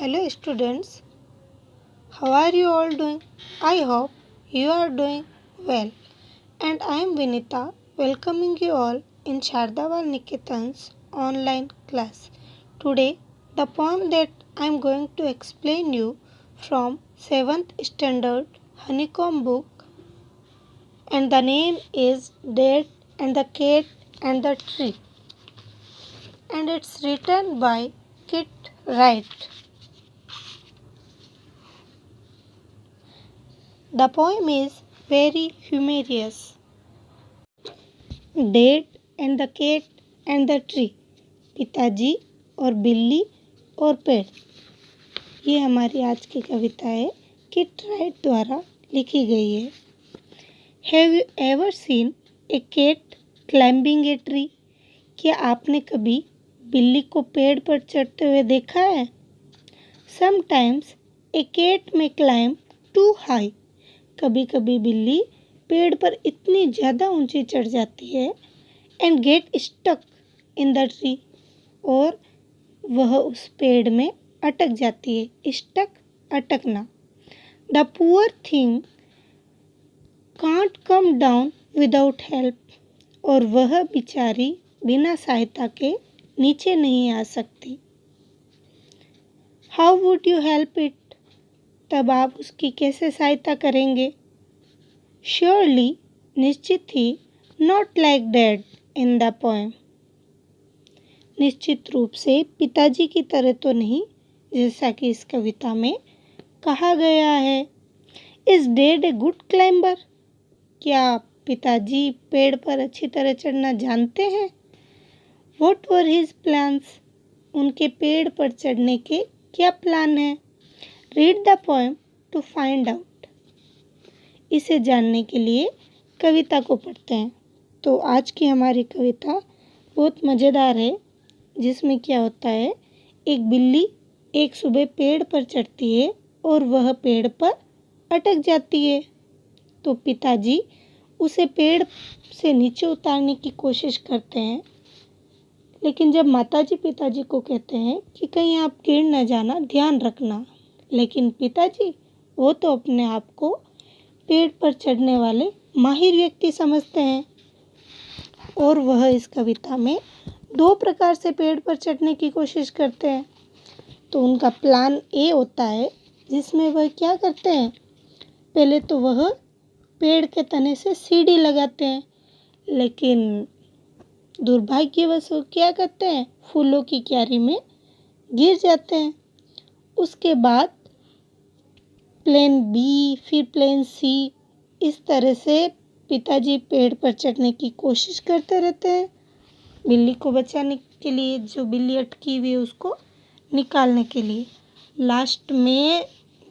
Hello students, how are you all doing? I hope you are doing well. And I am Vinita, welcoming you all in Shardawal Niketan's online class. Today, the poem that I am going to explain you from 7th standard Honeycomb book, and the name is Dad and the Cat and the Tree, and it's written by Kit Wright. The poem is very humorous. Dad and the cat and the tree, पिताजी और बिल्ली और पेड़। ये हमारी आज की कविता है, किट राइट द्वारा लिखी गई है। Have you ever seen a cat climbing a tree? क्या आपने कभी बिल्ली को पेड़ पर चढ़ते हुए देखा है? समटाइम्स ए कैट में क्लाइंब टू हाई। कभी कभी बिल्ली पेड़ पर इतनी ज़्यादा ऊंची चढ़ जाती है and get stuck in the tree, और वह उस पेड़ में अटक जाती है। स्टक, अटकना। The poor thing can't come down without help, और वह बेचारी बिना सहायता के नीचे नहीं आ सकती। How would you help it? तब आप उसकी कैसे सहायता करेंगे? श्योरली, निश्चित ही, not like dad in the poem. निश्चित रूप से पिताजी की तरह तो नहीं, जैसा कि इस कविता में कहा गया है। Is dad a good climber? क्या पिताजी पेड़ पर अच्छी तरह चढ़ना जानते हैं? What were his plans? उनके पेड़ पर चढ़ने के क्या प्लान हैं? Read the poem to find out. इसे जानने के लिए कविता को पढ़ते हैं। तो आज की हमारी कविता बहुत मज़ेदार है, जिसमें क्या होता है, एक बिल्ली एक सुबह पेड़ पर चढ़ती है और वह पेड़ पर अटक जाती है। तो पिताजी उसे पेड़ से नीचे उतारने की कोशिश करते हैं, लेकिन जब माताजी पिताजी को कहते हैं कि कहीं आप गिर न जाना, ध्यान रखना, लेकिन पिताजी वो तो अपने आप को पेड़ पर चढ़ने वाले माहिर व्यक्ति समझते हैं, और वह इस कविता में 2 प्रकार से पेड़ पर चढ़ने की कोशिश करते हैं। तो उनका प्लान ए होता है, जिसमें वह क्या करते हैं, पहले तो वह पेड़ के तने से सीढ़ी लगाते हैं, लेकिन दुर्भाग्यवश वो क्या करते हैं, फूलों की क्यारी में गिर जाते हैं। उसके बाद प्लान बी, फिर प्लान सी, इस तरह से पिताजी पेड़ पर चढ़ने की कोशिश करते रहते हैं, बिल्ली को बचाने के लिए, जो बिल्ली अटकी हुई है उसको निकालने के लिए। लास्ट में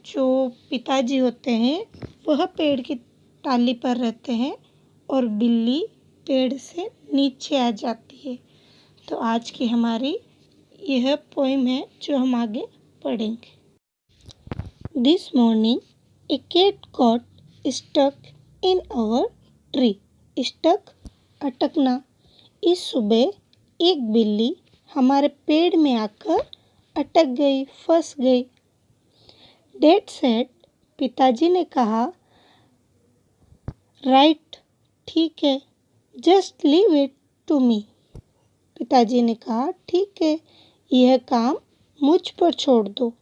जो पिताजी होते हैं वह पेड़ की टाली पर रहते हैं और बिल्ली पेड़ से नीचे आ जाती है। तो आज की हमारी यह पोएम है जो हम आगे पढ़ेंगे। This morning a cat got stuck in our tree. Stuck, अटकना। इस सुबह एक बिल्ली हमारे पेड़ में आकर अटक गई, फंस गई। Dad said, पिताजी ने कहा, राइट, ठीक है, just leave it to me. पिताजी ने कहा, ठीक है, यह काम मुझ पर छोड़ दो।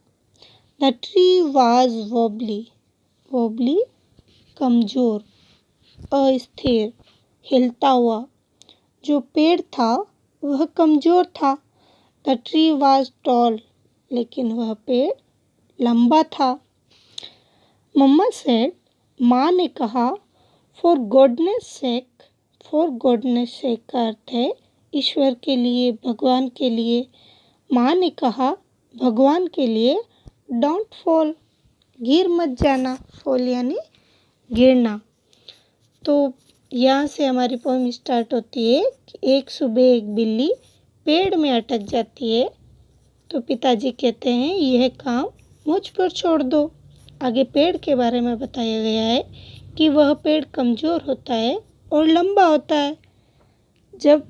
The tree was wobbly, wobbly कमज़ोर, अस्थिर, हिलता हुआ। जो पेड़ था वह कमज़ोर था। द ट्री वाज टॉल, लेकिन वह पेड़ लंबा था। मम्मा सेड, माँ ने कहा, for goodness sake, for goodness sake का अर्थ है ईश्वर के लिए, भगवान के लिए। माँ ने कहा, भगवान के लिए, डोंट फॉल, गिर मत जाना। फॉल यानी गिरना। तो यहाँ से हमारी पोएम स्टार्ट होती है कि एक सुबह एक बिल्ली पेड़ में अटक जाती है, तो पिताजी कहते हैं यह काम मुझ पर छोड़ दो। आगे पेड़ के बारे में बताया गया है कि वह पेड़ कमज़ोर होता है और लंबा होता है। जब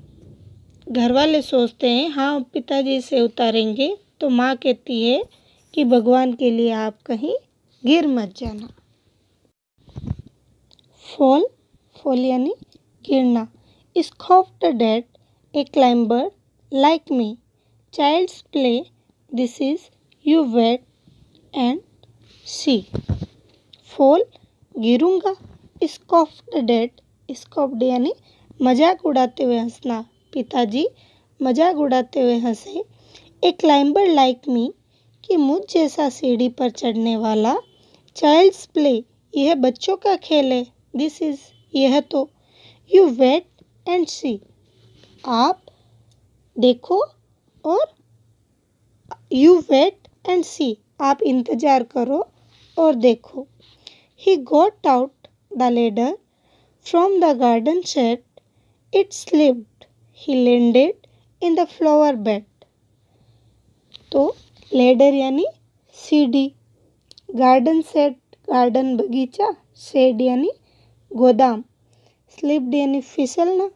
घर वाले सोचते हैं हाँ पिताजी इसे उतारेंगे, तो माँ कहती है कि भगवान के लिए आप कहीं गिर मत जाना। फॉल, फॉल यानी गिरना। Scoffed dad a climber like me, child's play, this is you wait and see. Fall गिरूंगा, स्कॉफ्ड डेट, स्कॉफ्ड यानी मजाक उड़ाते हुए हंसना। पिताजी मजाक उड़ाते हुए हंसे। ए क्लाइंबर लाइक मी, कि मुझ जैसा सीढ़ी पर चढ़ने वाला। चाइल्ड्स प्ले, यह बच्चों का खेल है। दिस इज, यह तो। यू वेट एंड सी, आप देखो और यू वेट एंड सी, आप इंतजार करो और देखो। He got out the ladder from the garden shed. It slipped. He landed in the flower bed. तो लेडर यानी सीढ़ी, गार्डन सेट, गार्डन बगीचा, शेड यानी गोदाम, स्लिप्ड यानी फिसलना,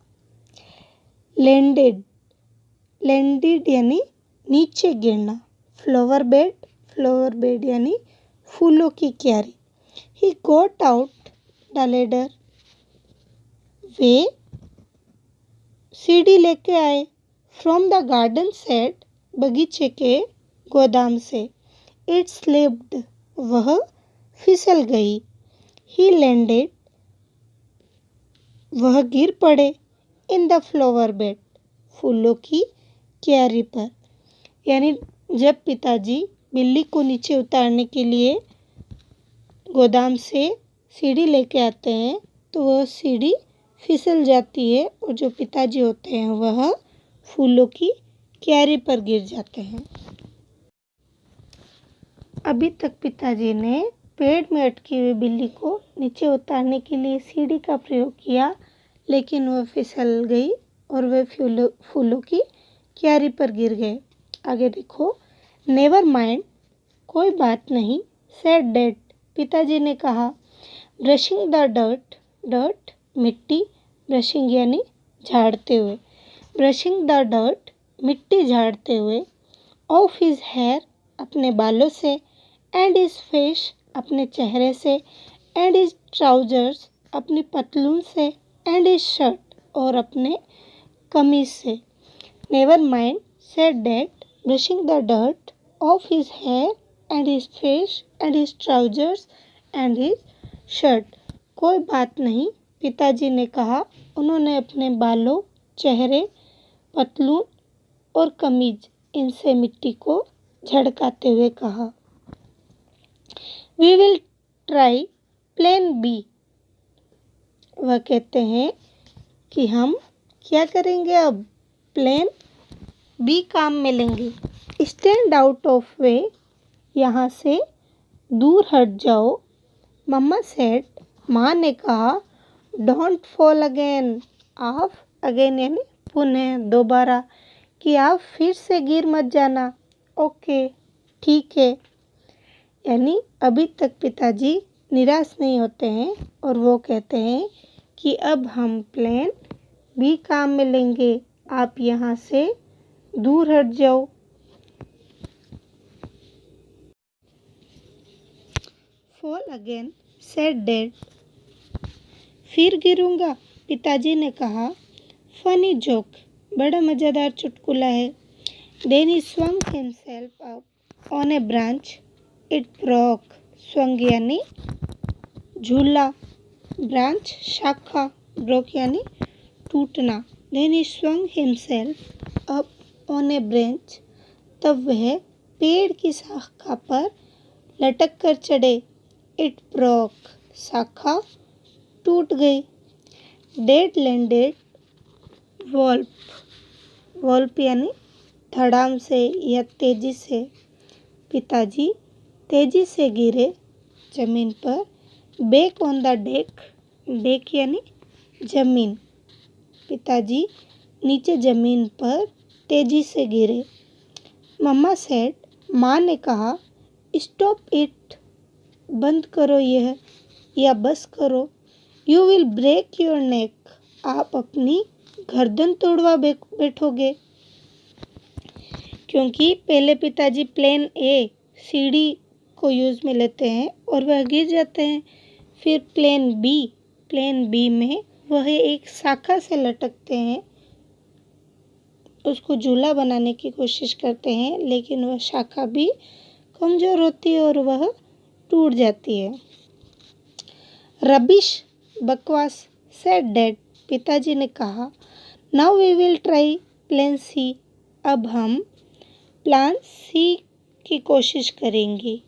लैंडेड, लैंडेड यानी नीचे गिरना, फ्लावर बेड यानी फूलों की क्यारी। He got out the ladder. वे सीढ़ी लेके आए। From the garden shed, बगीचे के गोदाम से। It slipped, वह फिसल गई। He landed, वह गिर पड़े। In the flower bed, फूलों की क्यारी पर। यानी जब पिताजी बिल्ली को नीचे उतारने के लिए गोदाम से सीढ़ी लेके आते हैं तो वह सीढ़ी फिसल जाती है और जो पिताजी होते हैं वह फूलों की क्यारी पर गिर जाते हैं। अभी तक पिताजी ने पेड़ में अटकी हुई बिल्ली को नीचे उतारने के लिए सीढ़ी का प्रयोग किया, लेकिन वह फिसल गई और वह फूलों की क्यारी पर गिर गए। आगे देखो। नेवर माइंड, कोई बात नहीं। सेड डैड, पिताजी ने कहा। ब्रशिंग द डर्ट, डर्ट मिट्टी, ब्रशिंग यानी झाड़ते हुए। ब्रशिंग द डर्ट, मिट्टी झाड़ते हुए। ऑफ हिज हेयर, अपने बालों से। एंड हिज फेस, अपने चेहरे से। एंड हिज ट्राउजर्स, अपनी पतलून से। एंड हिज शर्ट, और अपने कमीज से। Never mind, said dad, brushing the dirt off his hair and his face and his trousers and his shirt. कोई बात नहीं, पिताजी ने कहा। उन्होंने अपने बालों, चेहरे, पतलून और कमीज इनसे मिट्टी को झड़काते हुए कहा। We will try plan B. वह कहते हैं कि हम क्या करेंगे अब? प्लान बी काम में लेंगे। स्टैंड आउट ऑफ वे, यहाँ से दूर हट जाओ। मम्मा सेड, माँ ने कहा। डोंट फॉल अगेन, आप अगेन यानी पुनः, दोबारा, कि आप फिर से गिर मत जाना। ओके, ठीक है। यानी अभी तक पिताजी निराश नहीं होते हैं और वो कहते हैं कि अब हम प्लान बी काम में लेंगे, आप यहाँ से दूर हट जाओ। फॉल अगेन, सेड डैड, फिर गिरूंगा, पिताजी ने कहा। फनी जोक, बड़ा मज़ेदार चुटकुला है। Then he swung himself up on a branch. It broke. swung यानी झूला, ब्रांच शाखा, broke यानी टूटना। Then he swung himself up on a branch. तब वह पेड़ की शाखा पर लटक कर चढ़े। इट ब्रोक, शाखा टूट गई। डेड लैंडेड वॉल्प, वॉल्प यानी धड़ाम से या तेजी से। पिताजी तेजी से गिरे जमीन पर। Back on the deck, deck यानी जमीन। पिताजी नीचे जमीन पर तेजी से गिरे। मम्मा सेड, माँ ने कहा। स्टॉप इट, बंद करो यह, या बस करो। You will break your neck, आप अपनी गर्दन तोड़वा बैठोगे। क्योंकि पहले पिताजी प्लान ए सीढ़ी को यूज़ में लेते हैं और वह गिर जाते हैं। फिर प्लेन बी में वह एक शाखा से लटकते हैं, उसको झूला बनाने की कोशिश करते हैं, लेकिन वह शाखा भी कमज़ोर होती है और वह टूट जाती है। रबिश, बकवास, सेड डैड, पिताजी ने कहा। Now we will try plan C. अब हम प्लान सी की कोशिश करेंगे।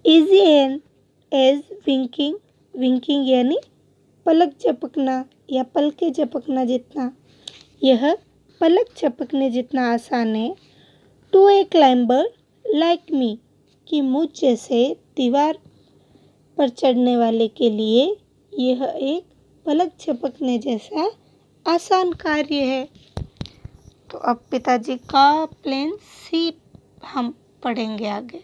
Easy an as winking, winking यानी पलक झपकना या पलके झपकना जितना। यह पलक झपकने जितना आसान है। To a climber like me, कि मुझ जैसे दीवार पर चढ़ने वाले के लिए यह एक पलक झपकने जैसा आसान कार्य है। तो अब पिताजी का प्लान सी हम पढ़ेंगे आगे।